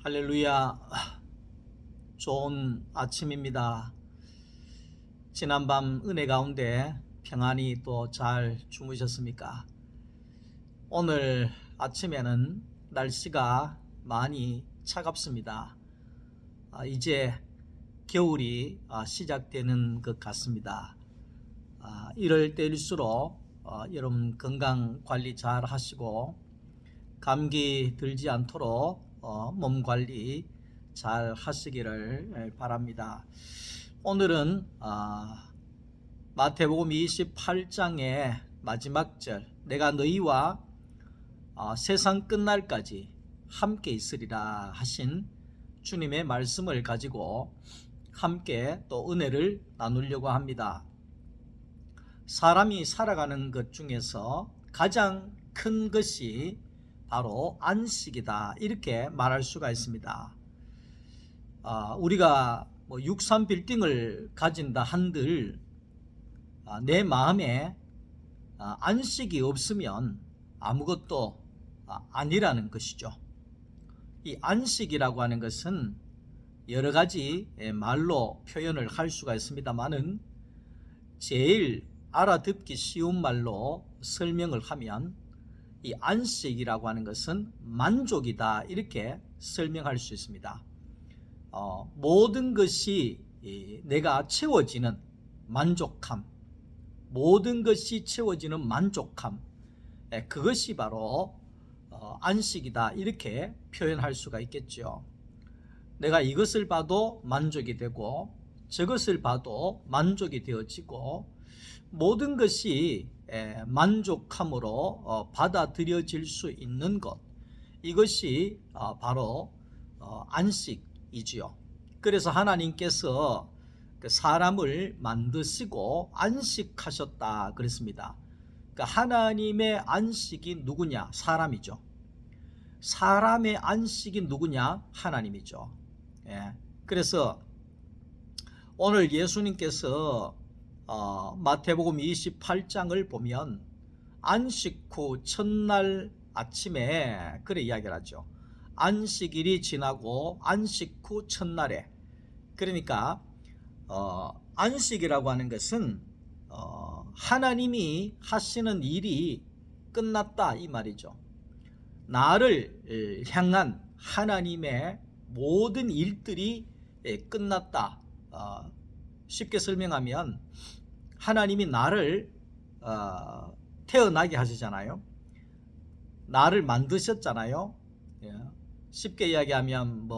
할렐루야. 좋은 아침입니다. 지난밤 은혜 가운데 평안히 또 잘 주무셨습니까? 오늘 아침에는 날씨가 많이 차갑습니다. 이제 겨울이 시작되는 것 같습니다. 이럴 때일수록 여러분 건강 관리 잘 하시고 감기 들지 않도록 몸 관리 잘 하시기를 바랍니다. 오늘은 마태복음 28장의 마지막 절, 내가 너희와 세상 끝날까지 함께 있으리라 하신 주님의 말씀을 가지고 함께 또 은혜를 나누려고 합니다. 사람이 살아가는 것 중에서 가장 큰 것이 바로 안식이다, 이렇게 말할 수가 있습니다. 우리가 63빌딩을 가진다 한들 내 마음에 안식이 없으면 아무것도 아니라는 것이죠. 이 안식이라고 하는 것은 여러 가지 말로 표현을 할 수가 있습니다만은 제일 알아듣기 쉬운 말로 설명을 하면 이 안식이라고 하는 것은 만족이다, 이렇게 설명할 수 있습니다. 모든 것이 내가 채워지는 만족함, 모든 것이 채워지는 만족함, 그것이 바로 안식이다, 이렇게 표현할 수가 있겠죠. 내가 이것을 봐도 만족이 되고 저것을 봐도 만족이 되어지고 모든 것이 만족함으로 받아들여질 수 있는 것, 이것이 바로 안식이지요. 그래서 하나님께서 사람을 만드시고 안식하셨다 그랬습니다. 그러니까 하나님의 안식이 누구냐? 사람이죠. 사람의 안식이 누구냐? 하나님이죠. 그래서 오늘 예수님께서 마태복음 28장을 보면 안식 후 첫날 아침에 그래 이야기를 하죠. 안식일이 지나고 안식 후 첫날에, 그러니까 안식이라고 하는 것은 하나님이 하시는 일이 끝났다, 이 말이죠. 나를 향한 하나님의 모든 일들이 끝났다. 쉽게 설명하면 하나님이 나를 태어나게 하시잖아요. 나를 만드셨잖아요. 쉽게 이야기하면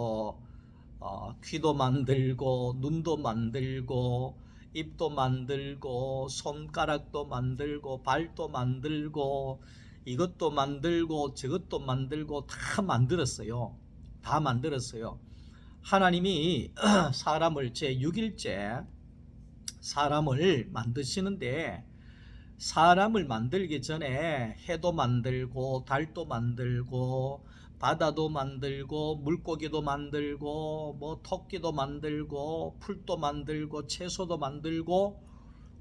귀도 만들고 눈도 만들고 입도 만들고 손가락도 만들고 발도 만들고 이것도 만들고 저것도 만들고 다 만들었어요. 다 만들었어요. 하나님이 사람을 제6일째 사람을 만드시는데, 사람을 만들기 전에 해도 만들고 달도 만들고 바다도 만들고 물고기도 만들고 토끼도 만들고 풀도 만들고 채소도 만들고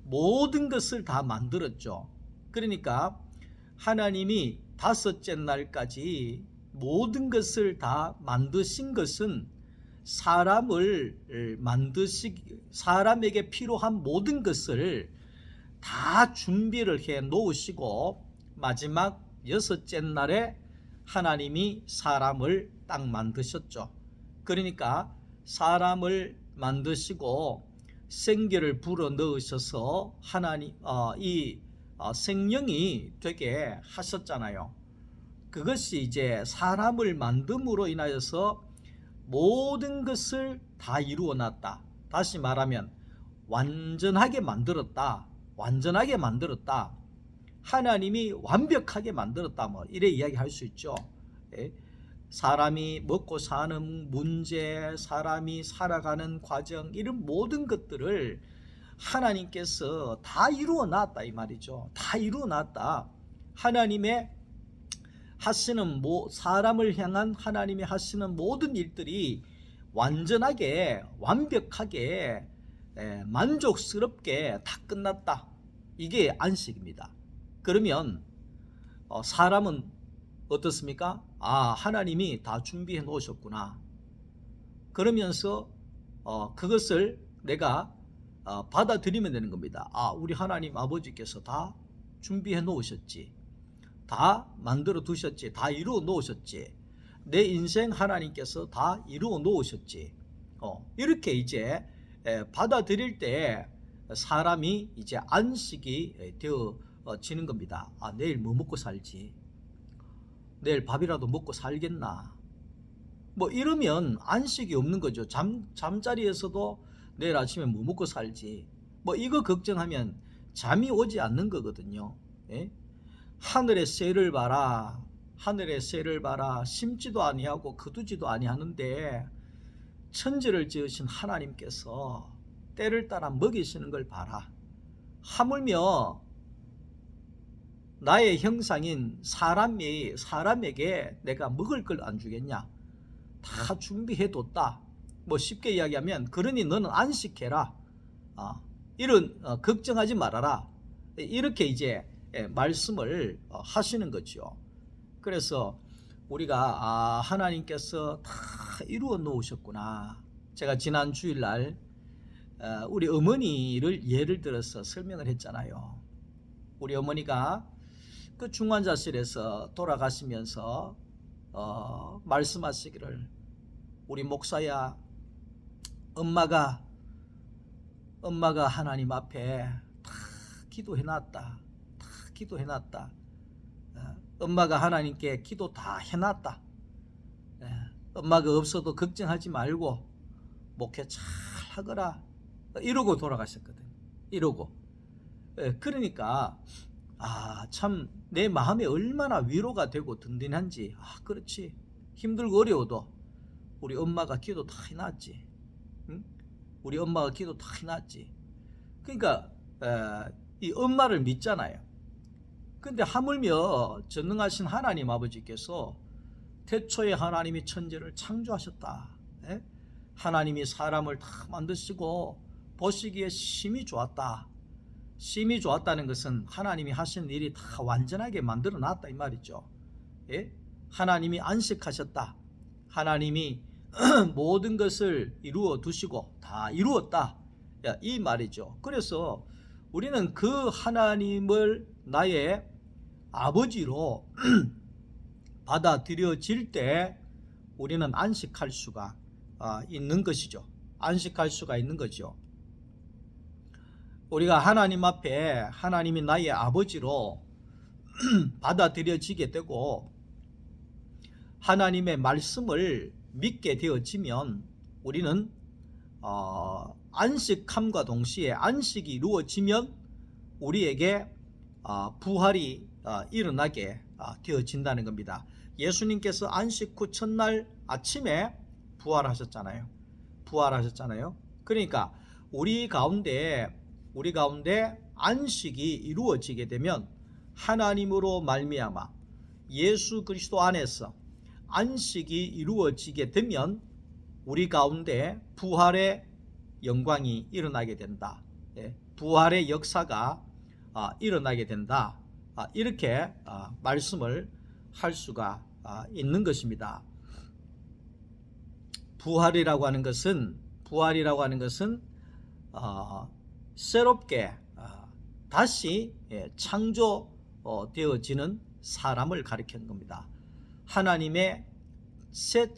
모든 것을 다 만들었죠. 그러니까 하나님이 다섯째 날까지 모든 것을 다 만드신 것은 사람에게 필요한 모든 것을 다 준비를 해 놓으시고 마지막 여섯째 날에 하나님이 사람을 딱 만드셨죠. 그러니까 사람을 만드시고 생기를 불어 넣으셔서 생명이 되게 하셨잖아요. 그것이 이제 사람을 만듦으로 인하여서 모든 것을 다 이루어 놨다. 다시 말하면 완전하게 만들었다. 완전하게 만들었다. 하나님이 완벽하게 만들었다. 이래 이야기할 수 있죠. 사람이 먹고 사는 문제, 사람이 살아가는 과정, 이런 모든 것들을 하나님께서 다 이루어 놨다, 이 말이죠. 다 이루어 놨다. 하나님의 하시는 사람을 향한 하나님이 하시는 모든 일들이 완전하게 완벽하게 만족스럽게 다 끝났다. 이게 안식입니다. 그러면 사람은 어떻습니까? 하나님이 다 준비해 놓으셨구나. 그러면서 그것을 내가 받아들이면 되는 겁니다. 우리 하나님 아버지께서 다 준비해 놓으셨지, 다 만들어 두셨지, 다 이루어 놓으셨지, 내 인생 하나님께서 다 이루어 놓으셨지. 이렇게 이제 받아들일 때 사람이 이제 안식이 되어지는 겁니다. 내일 뭐 먹고 살지, 내일 밥이라도 먹고 살겠나, 뭐 이러면 안식이 없는 거죠. 잠자리에서도 내일 아침에 뭐 먹고 살지, 뭐 이거 걱정하면 잠이 오지 않는 거거든요. 예? 하늘의 새를 봐라, 하늘의 새를 봐라. 심지도 아니하고 거두지도 아니하는데 천지를 지으신 하나님께서 때를 따라 먹이시는 걸 봐라. 하물며 나의 형상인 사람에게 내가 먹을 걸 안 주겠냐? 다 준비해뒀다. 뭐 쉽게 이야기하면 그러니 너는 안식해라. 이런 걱정하지 말아라. 이렇게 이제 말씀을 하시는 거죠. 그래서 우리가 하나님께서 다 이루어 놓으셨구나. 제가 지난 주일날 우리 어머니를 예를 들어서 설명을 했잖아요. 우리 어머니가 그 중환자실에서 돌아가시면서 말씀하시기를, 우리 목사야, 엄마가 하나님 앞에 다 기도해놨다. 다 기도해놨다. 엄마가 하나님께 기도 다 해놨다. 엄마가 없어도 걱정하지 말고 목회 잘 하거라. 이러고 돌아가셨거든. 이러고. 그러니까 참 내 마음에 얼마나 위로가 되고 든든한지. 그렇지. 힘들고 어려워도 우리 엄마가 기도 다 해놨지. 응? 우리 엄마가 기도 다 해놨지. 그러니까 이 엄마를 믿잖아요. 근데 하물며 전능하신 하나님 아버지께서 태초에 하나님이 천지를 창조하셨다. 하나님이 사람을 다 만드시고 보시기에 심히 좋았다. 심히 좋았다는 것은 하나님이 하신 일이 다 완전하게 만들어 놨다 이 말이죠. 하나님이 안식하셨다. 하나님이 모든 것을 이루어 두시고 다 이루었다. 이 말이죠. 그래서 우리는 그 하나님을 나의 아버지로 받아들여질 때 우리는 안식할 수가 있는 것이죠. 안식할 수가 있는 거죠. 우리가 하나님 앞에 하나님이 나의 아버지로 받아들여지게 되고 하나님의 말씀을 믿게 되어지면 우리는 안식함과 동시에 안식이 이루어지면 우리에게 부활이 일어나게 되어진다는 겁니다. 예수님께서 안식 후 첫날 아침에 부활하셨잖아요. 그러니까 우리 가운데 안식이 이루어지게 되면 하나님으로 말미암아 예수 그리스도 안에서 안식이 이루어지게 되면 우리 가운데 부활의 영광이 일어나게 된다. 부활의 역사가 일어나게 된다. 이렇게 말씀을 할 수가 있는 것입니다. 부활이라고 하는 것은 새롭게 다시 창조되어지는 사람을 가리키는 겁니다. 하나님의 새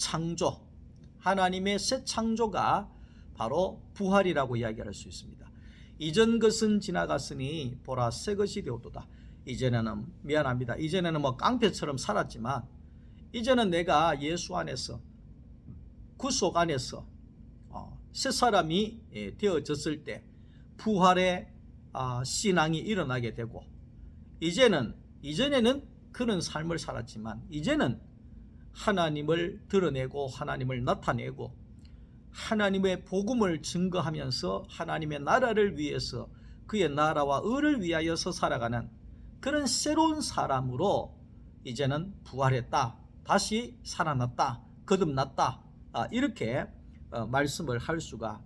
창조가 바로 부활이라고 이야기할 수 있습니다. 이전 것은 지나갔으니 보라 새 것이 되었도다. 이제는 미안합니다. 이제는 뭐 깡패처럼 살았지만 이제는 내가 예수 안에서 구속 안에서 새 사람이 되어졌을 때 부활의 신앙이 일어나게 되고 이전에는 그런 삶을 살았지만 이제는 하나님을 드러내고 하나님을 나타내고 하나님의 복음을 증거하면서 하나님의 나라를 위해서 그의 나라와 의를 위하여서 살아가는 그런 새로운 사람으로 이제는 부활했다. 다시 살아났다. 거듭났다. 이렇게 말씀을 할 수가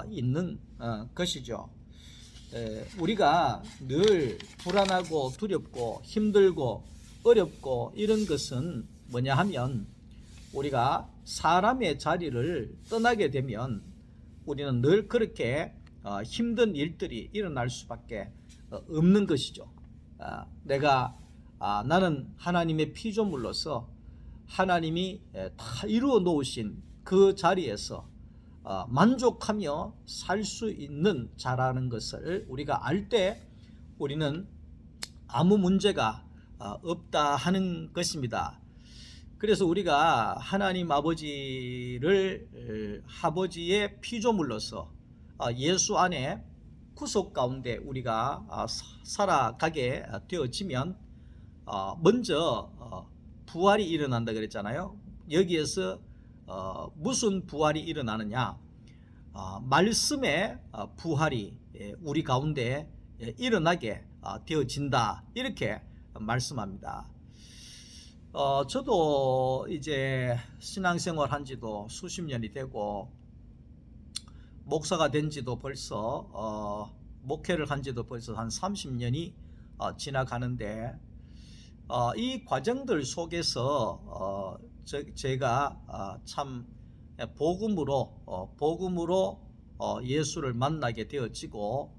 있는 것이죠. 우리가 늘 불안하고 두렵고 힘들고 어렵고 이런 것은 뭐냐 하면 우리가 사람의 자리를 떠나게 되면 우리는 늘 그렇게 힘든 일들이 일어날 수밖에 없는 것이죠. 나는 하나님의 피조물로서 하나님이 다 이루어 놓으신 그 자리에서 만족하며 살 수 있는 자라는 것을 우리가 알 때 우리는 아무 문제가 없다 하는 것입니다. 그래서 우리가 하나님 아버지의 피조물로서 예수 안에 구속 가운데 우리가 살아가게 되어지면 먼저 부활이 일어난다 그랬잖아요. 여기에서 무슨 부활이 일어나느냐? 말씀의 부활이 우리 가운데 일어나게 되어진다, 이렇게 말씀합니다. 저도 이제 신앙생활 한 지도 수십 년이 되고 목사가 된 지도 벌써 목회를 한 지도 벌써 한 30년이 지나가는데 이 과정들 속에서 제가 참 복음으로 예수를 만나게 되어지고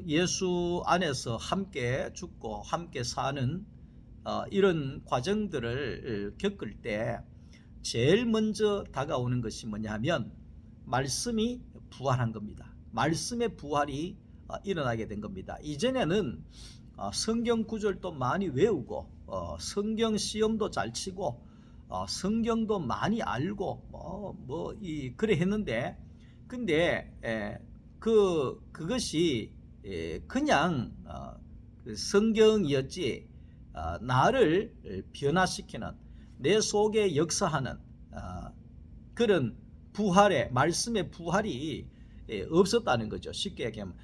예수 안에서 함께 죽고 함께 사는 이런 과정들을 겪을 때 제일 먼저 다가오는 것이 뭐냐면 말씀이 부활한 겁니다. 말씀의 부활이 일어나게 된 겁니다. 이전에는 성경 구절도 많이 외우고 성경 시험도 잘 치고 성경도 많이 알고 그래 했는데, 근데 그것이 그냥 성경이었지 나를 변화시키는, 내 속에 역사하는 그런 부활의 말씀의 부활이 없었다는 거죠. 쉽게 얘기하면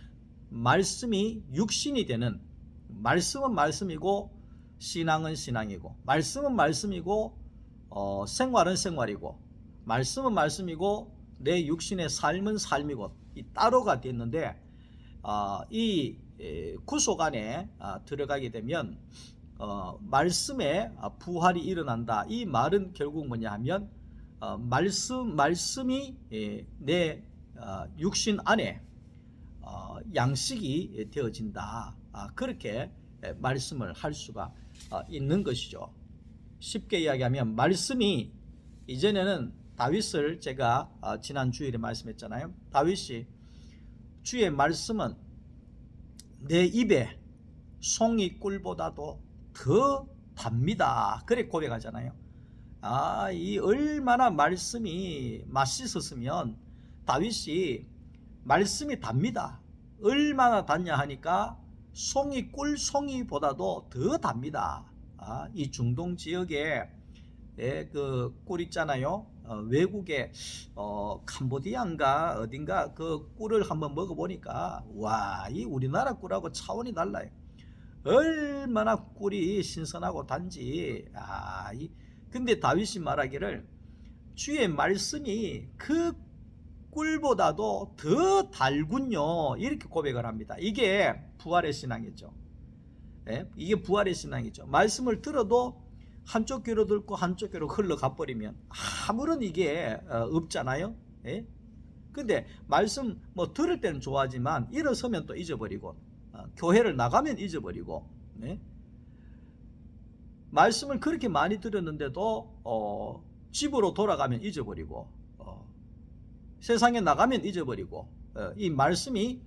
말씀이 육신이 되는, 말씀은 말씀이고 신앙은 신앙이고, 말씀은 말씀이고 생활은 생활이고, 말씀은 말씀이고 내 육신의 삶은 삶이고, 이 따로가 됐는데 이 구속 안에 들어가게 되면 말씀의 부활이 일어난다. 이 말은 결국 뭐냐 하면 말씀이 내 육신 안에 양식이 되어진다. 그렇게 말씀을 할 수가 있는 것이죠. 쉽게 이야기하면 말씀이, 이전에는 다윗을 제가 지난 주일에 말씀했잖아요. 다윗이 주의 말씀은 내 입에 송이 꿀보다도 더 답니다. 그래 고백하잖아요. 이 얼마나 말씀이 맛있었으면 다윗이 말씀이 답니다. 얼마나 답냐 하니까 송이 꿀송이보다도 더 답니다. 이 중동 지역에 그 꿀 있잖아요. 외국에 캄보디아인가 어딘가 그 꿀을 한번 먹어보니까 와, 이 우리나라 꿀하고 차원이 달라요. 얼마나 꿀이 신선하고 단지 근데 다윗이 말하기를 주의 말씀이 그 꿀보다도 더 달군요, 이렇게 고백을 합니다. 이게 부활의 신앙이죠. 이게 부활의 신앙이죠. 말씀을 들어도 한쪽 귀로 듣고 한쪽 귀로 흘러가 버리면 아무런 이게 없잖아요. 근데 말씀 들을 때는 좋아하지만 일어서면 또 잊어버리고 교회를 나가면 잊어버리고, 말씀을 그렇게 많이 들었는데도 집으로 돌아가면 잊어버리고 세상에 나가면 잊어버리고, 이 말씀이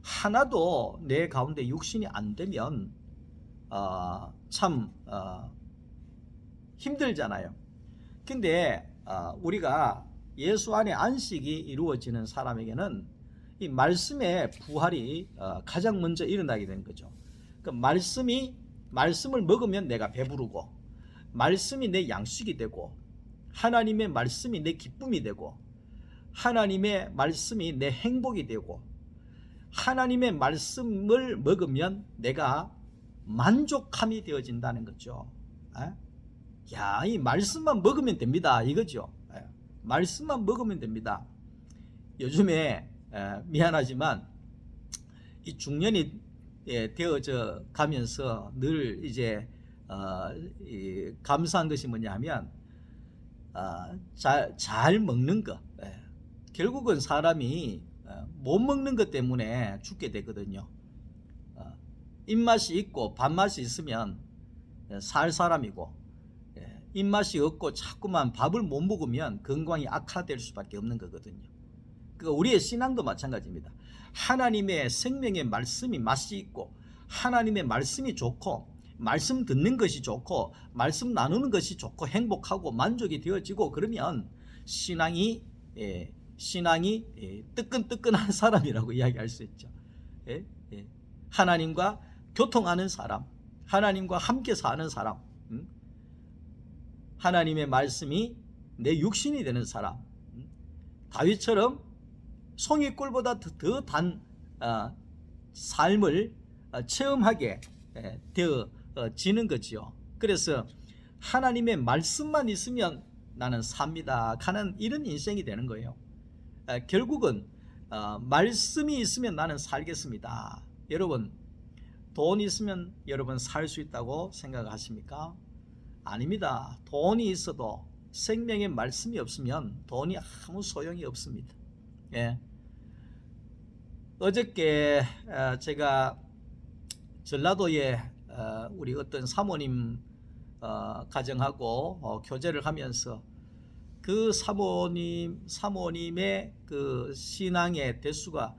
하나도 내 가운데 육신이 안 되면 참 힘들잖아요. 근데 우리가 예수 안에 안식이 이루어지는 사람에게는 이 말씀의 부활이 가장 먼저 일어나게 되는 거죠. 그 말씀을 먹으면 내가 배부르고, 말씀이 내 양식이 되고, 하나님의 말씀이 내 기쁨이 되고, 하나님의 말씀이 내 행복이 되고, 하나님의 말씀을 먹으면 내가 만족함이 되어진다는 거죠. 이 말씀만 먹으면 됩니다, 이거죠. 말씀만 먹으면 됩니다. 요즘에 미안하지만 이 중년이 되어져 가면서 늘 이제 감사한 것이 뭐냐 하면 잘 먹는 거. 결국은 사람이 못 먹는 것 때문에 죽게 되거든요. 입맛이 있고 밥맛이 있으면 살 사람이고, 입맛이 없고 자꾸만 밥을 못 먹으면 건강이 악화될 수밖에 없는 거거든요. 그러니까 우리의 신앙도 마찬가지입니다. 하나님의 생명의 말씀이 맛이 있고, 하나님의 말씀이 좋고, 말씀 듣는 것이 좋고, 말씀 나누는 것이 좋고, 행복하고 만족이 되어지고, 그러면 신앙이 뜨끈뜨끈한 사람이라고 이야기할 수 있죠. 하나님과 교통하는 사람, 하나님과 함께 사는 사람, 하나님의 말씀이 내 육신이 되는 사람, 다윗처럼 송이꿀보다 더 단 삶을 체험하게 되어지는 거지요. 그래서 하나님의 말씀만 있으면 나는 삽니다 하는 이런 인생이 되는 거예요. 결국은 말씀이 있으면 나는 살겠습니다. 여러분, 돈 있으면 여러분 살 수 있다고 생각하십니까? 아닙니다. 돈이 있어도 생명의 말씀이 없으면 돈이 아무 소용이 없습니다. 어저께 제가 전라도에 우리 어떤 사모님 가정하고 교제를 하면서 그 사모님의 그 신앙의 대수가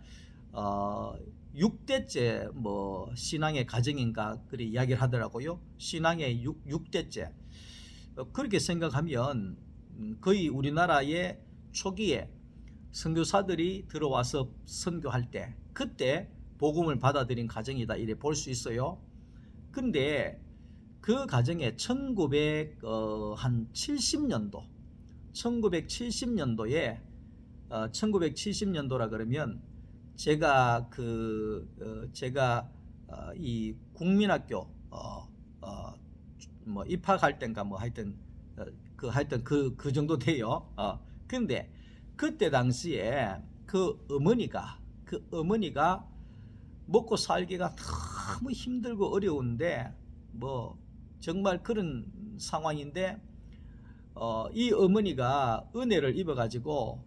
6대째 뭐 신앙의 가정인가 그리 이야기를 하더라고요. 신앙의 6대째. 그렇게 생각하면 거의 우리나라의 초기에 선교사들이 들어와서 선교할 때 그때 복음을 받아들인 가정이다 이래 볼 수 있어요. 근데 그 가정에 1970년도에 1970년도라 그러면 제가 이 국민학교 뭐 입학할 땐가 뭐 하여튼 그 정도 돼요. 근데 그때 당시에 그 어머니가 먹고 살기가 너무 힘들고 어려운데 뭐 정말 그런 상황인데 이 어머니가 은혜를 입어 가지고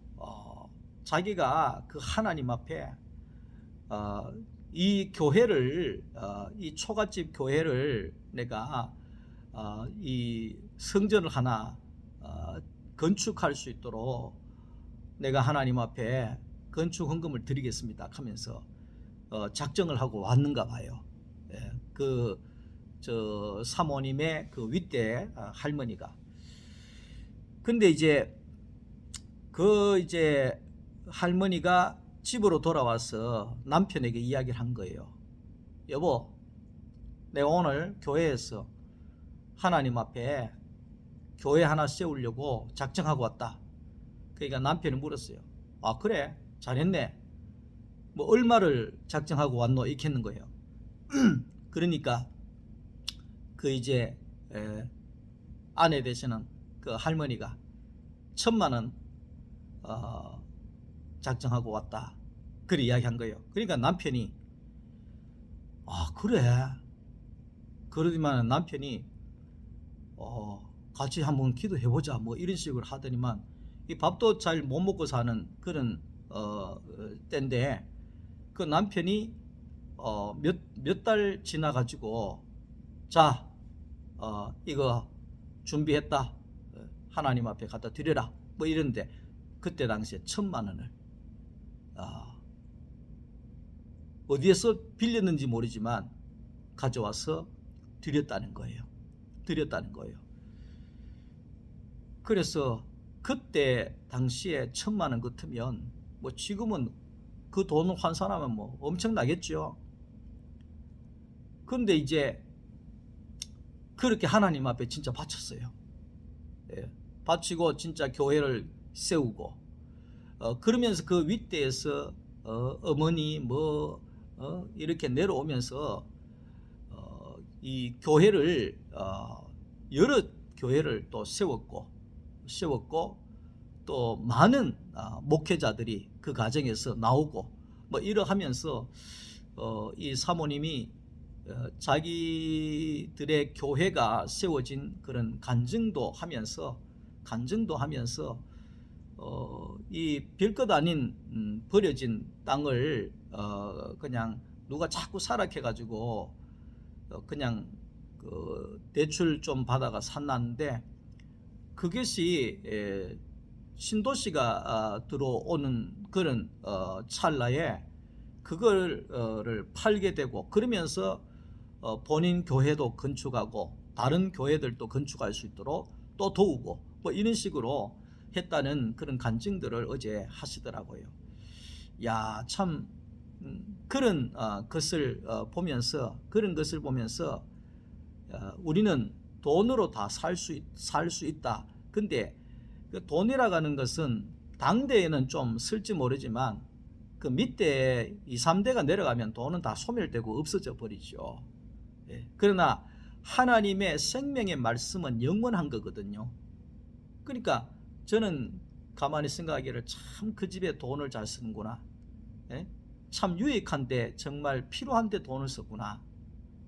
자기가 그 하나님 앞에 이 교회를 이 초가집 교회를 내가 이 성전을 하나 건축할 수 있도록 내가 하나님 앞에 건축 헌금을 드리겠습니다 하면서 작정을 하고 왔는가 봐요. 저 사모님의 그 윗대 할머니가. 근데 이제 할머니가 집으로 돌아와서 남편에게 이야기를 한 거예요. 여보, 내가 오늘 교회에서 하나님 앞에 교회 하나 세우려고 작정하고 왔다. 그러니까 남편이 물었어요. 아, 그래? 잘했네. 뭐 얼마를 작정하고 왔노? 이렇게 했는 거예요. 그러니까 아내 되시는 그 할머니가 1,000만 원 작정하고 왔다. 그렇게 이야기한 거예요. 그러니까 남편이 그래? 그러더니만 남편이 같이 한번 기도해보자 뭐 이런 식으로 하더니만 이 밥도 잘 못 먹고 사는 그런 때인데 그 남편이 몇 달 지나가지고 자 이거 준비했다 하나님 앞에 갖다 드려라 뭐 이런데 그때 당시에 1,000만 원을 어디에서 빌렸는지 모르지만 가져와서 드렸다는 거예요. 그래서 그때 당시에 1,000만 원 같으면 뭐 지금은 그 돈을 환산하면 뭐 엄청나겠죠. 그런데 이제 그렇게 하나님 앞에 진짜 바쳤어요. 바치고 진짜 교회를 세우고 그러면서 그 윗대에서 어머니 이렇게 내려오면서 이 교회를 여러 교회를 또 세웠고 또 많은 목회자들이 그 가정에서 나오고 뭐 이러하면서 이 사모님이 자기들의 교회가 세워진 그런 간증도 하면서 간증도 하면서 이 별것 아닌 버려진 땅을 그냥 누가 자꾸 사락해가지고 그냥 그 대출 좀 받아가 샀는데 그것이 신도시가 들어오는 그런 찰나에 그거를 팔게 되고 그러면서 본인 교회도 건축하고 다른 교회들도 건축할 수 있도록 또 도우고 뭐 이런 식으로 했다는 그런 간증들을 어제 하시더라고요. 야, 참 그런 것을 보면서 우리는 돈으로 다 살 수 있다. 근데 그 돈이라고 하는 것은 당대에는 좀 쓸지 모르지만 그 밑에 2, 3대가 내려가면 돈은 다 소멸되고 없어져 버리죠. 예. 그러나 하나님의 생명의 말씀은 영원한 거거든요. 그러니까 저는 가만히 생각하기를 참 그 집에 돈을 잘 쓰는구나. 예? 참 유익한데 정말 필요한데 돈을 썼구나.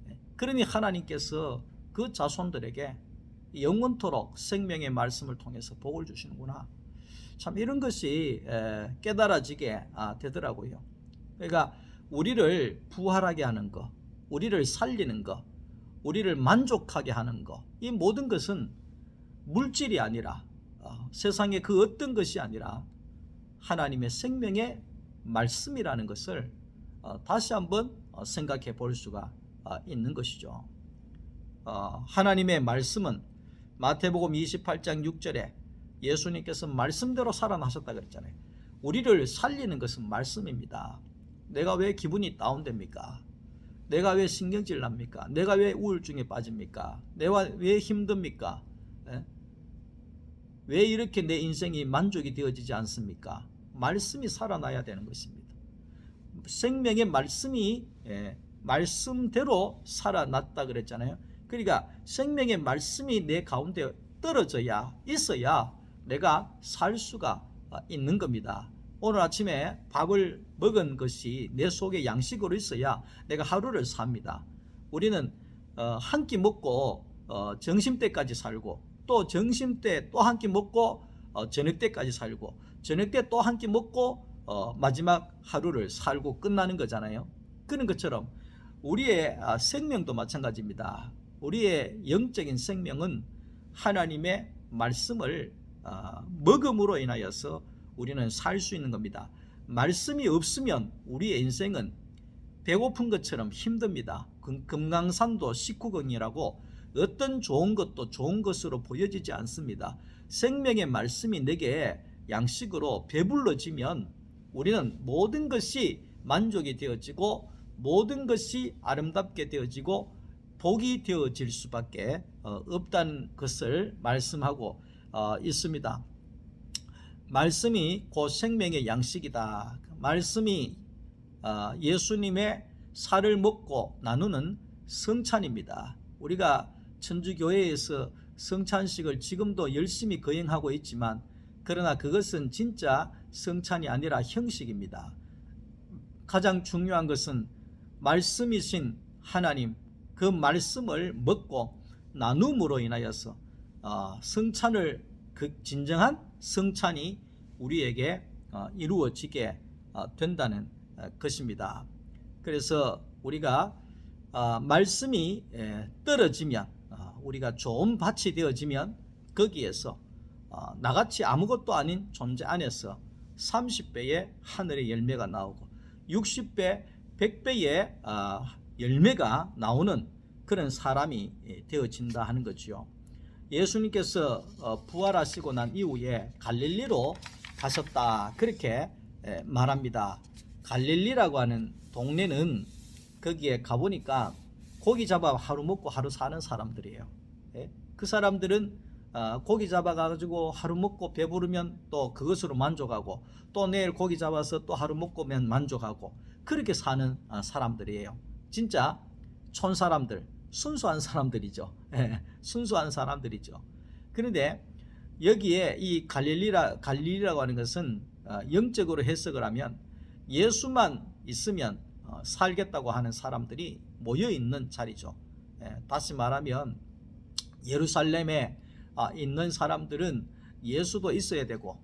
예? 그러니 하나님께서 그 자손들에게 영원토록 생명의 말씀을 통해서 복을 주시는구나. 참 이런 것이 깨달아지게 되더라고요. 그러니까 우리를 부활하게 하는 것, 우리를 살리는 것, 우리를 만족하게 하는 것, 이 모든 것은 물질이 아니라 세상의 그 어떤 것이 아니라 하나님의 생명의 말씀이라는 것을 다시 한번 생각해 볼 수가 있는 것이죠. 하나님의 말씀은 마태복음 28장 6절에 예수님께서 말씀대로 살아나셨다 그랬잖아요. 우리를 살리는 것은 말씀입니다. 내가 왜 기분이 다운됩니까? 내가 왜 신경질 납니까? 내가 왜 우울증에 빠집니까? 내가 왜 힘듭니까? 왜 이렇게 내 인생이 만족이 되어지지 않습니까? 말씀이 살아나야 되는 것입니다. 생명의 말씀이 말씀대로 살아났다 그랬잖아요. 그러니까 생명의 말씀이 내 가운데 떨어져야 있어야 내가 살 수가 있는 겁니다. 오늘 아침에 밥을 먹은 것이 내 속에 양식으로 있어야 내가 하루를 삽니다. 우리는 한 끼 먹고 점심때까지 살고 또 점심때 또 한 끼 먹고 저녁때까지 살고 저녁때 또 한 끼 먹고 마지막 하루를 살고 끝나는 거잖아요. 그런 것처럼 우리의 생명도 마찬가지입니다. 우리의 영적인 생명은 하나님의 말씀을 먹음으로 인하여서 우리는 살 수 있는 겁니다. 말씀이 없으면 우리의 인생은 배고픈 것처럼 힘듭니다. 금강산도 식후경이라고 어떤 좋은 것도 좋은 것으로 보여지지 않습니다. 생명의 말씀이 내게 양식으로 배불러지면 우리는 모든 것이 만족이 되어지고 모든 것이 아름답게 되어지고 복이 되어질 수밖에 없다는 것을 말씀하고 있습니다. 말씀이 곧 생명의 양식이다. 말씀이 예수님의 살을 먹고 나누는 성찬입니다. 우리가 천주교회에서 성찬식을 지금도 열심히 거행하고 있지만 그러나 그것은 진짜 성찬이 아니라 형식입니다. 가장 중요한 것은 말씀이신 하나님, 그 말씀을 먹고 나눔으로 인하여서 성찬을 그 진정한 성찬이 우리에게 이루어지게 된다는 것입니다. 그래서 우리가 말씀이 떨어지면 우리가 좋은 밭이 되어지면 거기에서 나같이 아무것도 아닌 존재 안에서 30배의 하늘의 열매가 나오고 60배, 100배의 열매가 나오는 그런 사람이 되어진다 하는 거지요. 예수님께서 부활하시고 난 이후에 갈릴리로 가셨다 그렇게 말합니다. 갈릴리라고 하는 동네는 거기에 가보니까 고기 잡아 하루 먹고 하루 사는 사람들이에요. 그 사람들은 고기 잡아가지고 하루 먹고 배부르면 또 그것으로 만족하고 또 내일 고기 잡아서 또 하루 먹고면 만족하고 그렇게 사는 사람들이에요. 진짜 촌사람들, 순수한 사람들이죠. 순수한 사람들이죠. 그런데 여기에 이 갈릴리라고 하는 것은 영적으로 해석을 하면 예수만 있으면 살겠다고 하는 사람들이 모여 있는 자리죠. 다시 말하면 예루살렘에 있는 사람들은 예수도 있어야 되고,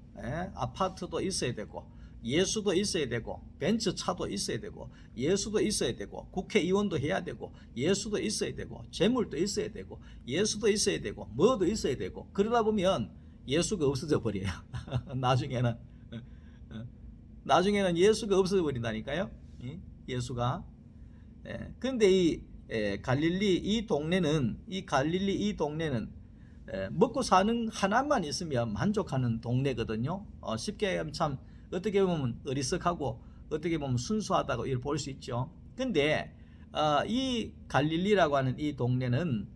아파트도 있어야 되고, 예수도 있어야 되고, 벤츠차도 있어야 되고, 예수도 있어야 되고, 국회의원도 해야 되고, 예수도 있어야 되고, 재물도 있어야 되고, 예수도 있어야 되고, 뭐도 있어야 되고, 그러다 보면 예수가 없어져 버려요. 나중에는 예수가 없어져 버린다니까요. 예수가. 그런데 이 갈릴리 이 동네는 먹고 사는 하나만 있으면 만족하는 동네거든요. 쉽게 참 어떻게 보면 어리석하고 어떻게 보면 순수하다고 이렇게 볼 수 있죠. 근데 이 갈릴리라고 하는 이 동네는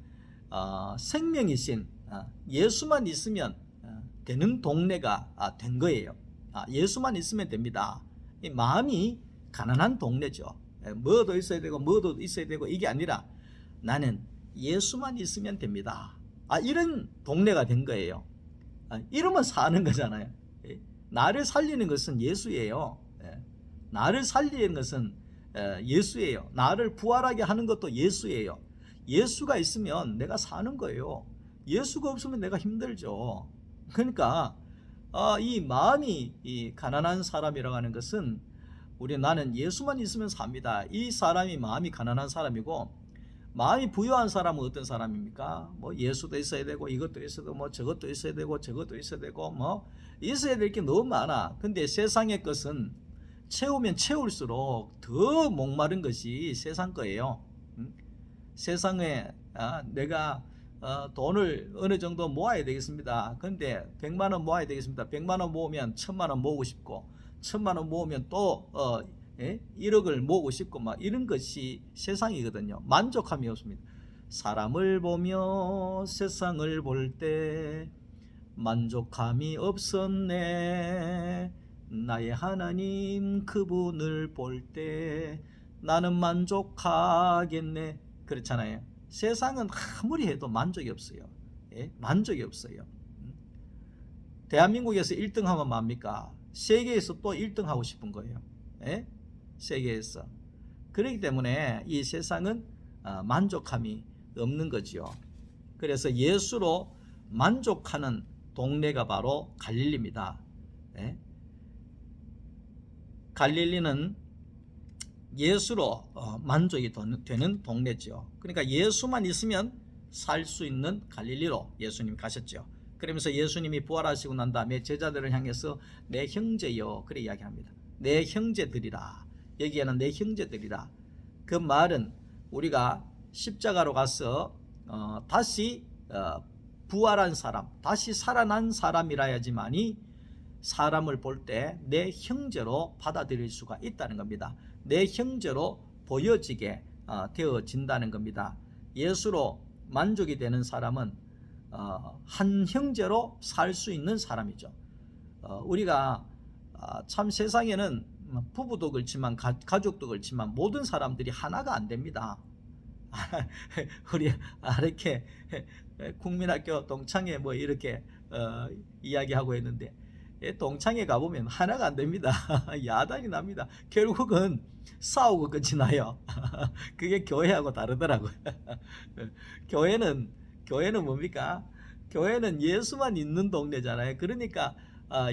생명이신 예수만 있으면 되는 동네가 된 거예요. 예수만 있으면 됩니다. 이 마음이 가난한 동네죠. 뭐도 있어야 되고 뭐도 있어야 되고 이게 아니라 나는 예수만 있으면 됩니다. 이런 동네가 된 거예요. 이러면 사는 거잖아요. 나를 살리는 것은 예수예요. 나를 살리는 것은 예수예요. 나를 부활하게 하는 것도 예수예요. 예수가 있으면 내가 사는 거예요. 예수가 없으면 내가 힘들죠. 그러니까 이 마음이 이 가난한 사람이라고 하는 것은 나는 예수만 있으면 삽니다. 이 사람이 마음이 가난한 사람이고, 마음이 부유한 사람은 어떤 사람입니까? 뭐 예수도 있어야 되고 이것도 있어야 되고 뭐 저것도 있어야 되고 저것도 있어야 되고 뭐 있어야 될 게 너무 많아. 근데 세상의 것은 채우면 채울수록 더 목마른 것이 세상 거예요. 세상에 내가 돈을 어느 정도 모아야 되겠습니다. 근데 100만 원 모아야 되겠습니다. 100만 원 모으면 1000만 원 모으고 싶고 1000만 원 모으면 또 1억을 모으고 싶고 막 이런 것이 세상이거든요. 만족함이 없습니다. 사람을 보며 세상을 볼 때 만족함이 없었네. 나의 하나님 그분을 볼 때 나는 만족하겠네. 그렇잖아요. 세상은 아무리 해도 만족이 없어요. 만족이 없어요. 대한민국에서 1등 하면 뭡니까? 세계에서 또 1등 하고 싶은 거예요. 세계에서. 그렇기 때문에 이 세상은 만족함이 없는 거죠. 그래서 예수로 만족하는 동네가 바로 갈릴리입니다. 갈릴리는 예수로 만족이 되는 동네죠. 그러니까 예수만 있으면 살 수 있는 갈릴리로 예수님이 가셨죠. 그러면서 예수님이 부활하시고 난 다음에 제자들을 향해서 내 형제여 그래 이야기합니다. 내 형제들이라. 여기에는 내 형제들이라. 그 말은 우리가 십자가로 가서 다시 부활한 사람, 다시 살아난 사람이라야지만이 사람을 볼 때 내 형제로 받아들일 수가 있다는 겁니다. 내 형제로 보여지게 되어진다는 겁니다. 예수로 만족이 되는 사람은 한 형제로 살 수 있는 사람이죠. 우리가 참 세상에는 부부도 그렇지만 가족도 그렇지만 모든 사람들이 하나가 안 됩니다. 우리 이렇게 국민학교 동창회 뭐 이렇게 이야기하고 있는데 동창회 가보면 하나가 안 됩니다. 야단이 납니다. 결국은 싸우고 끝이 나요. 그게 교회하고 다르더라고요. 교회는 뭡니까? 교회는 예수만 있는 동네잖아요. 그러니까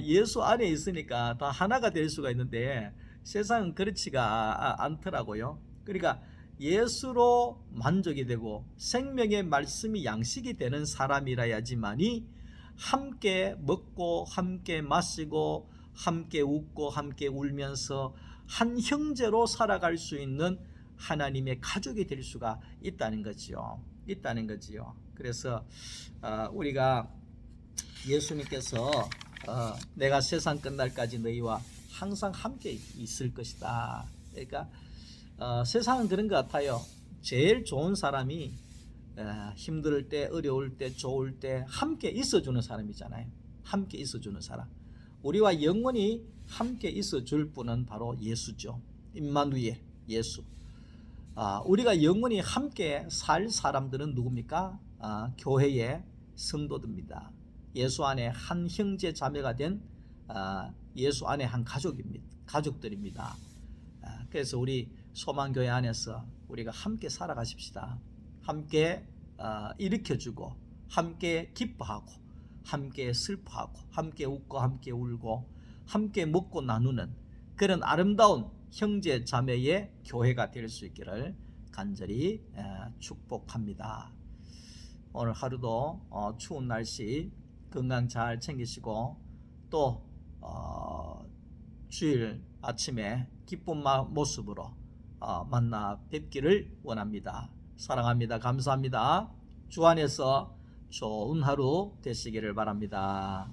예수 안에 있으니까 다 하나가 될 수가 있는데 세상은 그렇지가 않더라고요. 그러니까 예수로 만족이 되고 생명의 말씀이 양식이 되는 사람이라야지만이 함께 먹고 함께 마시고 함께 웃고 함께 울면서 한 형제로 살아갈 수 있는 하나님의 가족이 될 수가 있다는 거지요. 그래서 우리가 예수님께서 내가 세상 끝날까지 너희와 항상 함께 있을 것이다. 그러니까 세상은 그런 것 같아요. 제일 좋은 사람이 힘들 때, 어려울 때, 좋을 때 함께 있어주는 사람이잖아요. 함께 있어주는 사람. 우리와 영원히 함께 있어줄 분은 바로 예수죠. 임마누엘, 예수. 우리가 영원히 함께 살 사람들은 누굽니까? 교회의 성도들입니다. 예수 안에 한 형제 자매가 된 예수 안에 한 가족들입니다. 그래서 우리 소망교회 안에서 우리가 함께 살아가십시다. 함께 일으켜주고 함께 기뻐하고 함께 슬퍼하고 함께 웃고 함께 울고 함께 먹고 나누는 그런 아름다운 형제 자매의 교회가 될 수 있기를 간절히 축복합니다. 오늘 하루도 추운 날씨 건강 잘 챙기시고 또 주일 아침에 기쁜 모습으로 만나 뵙기를 원합니다. 사랑합니다. 감사합니다. 주 안에서 좋은 하루 되시기를 바랍니다.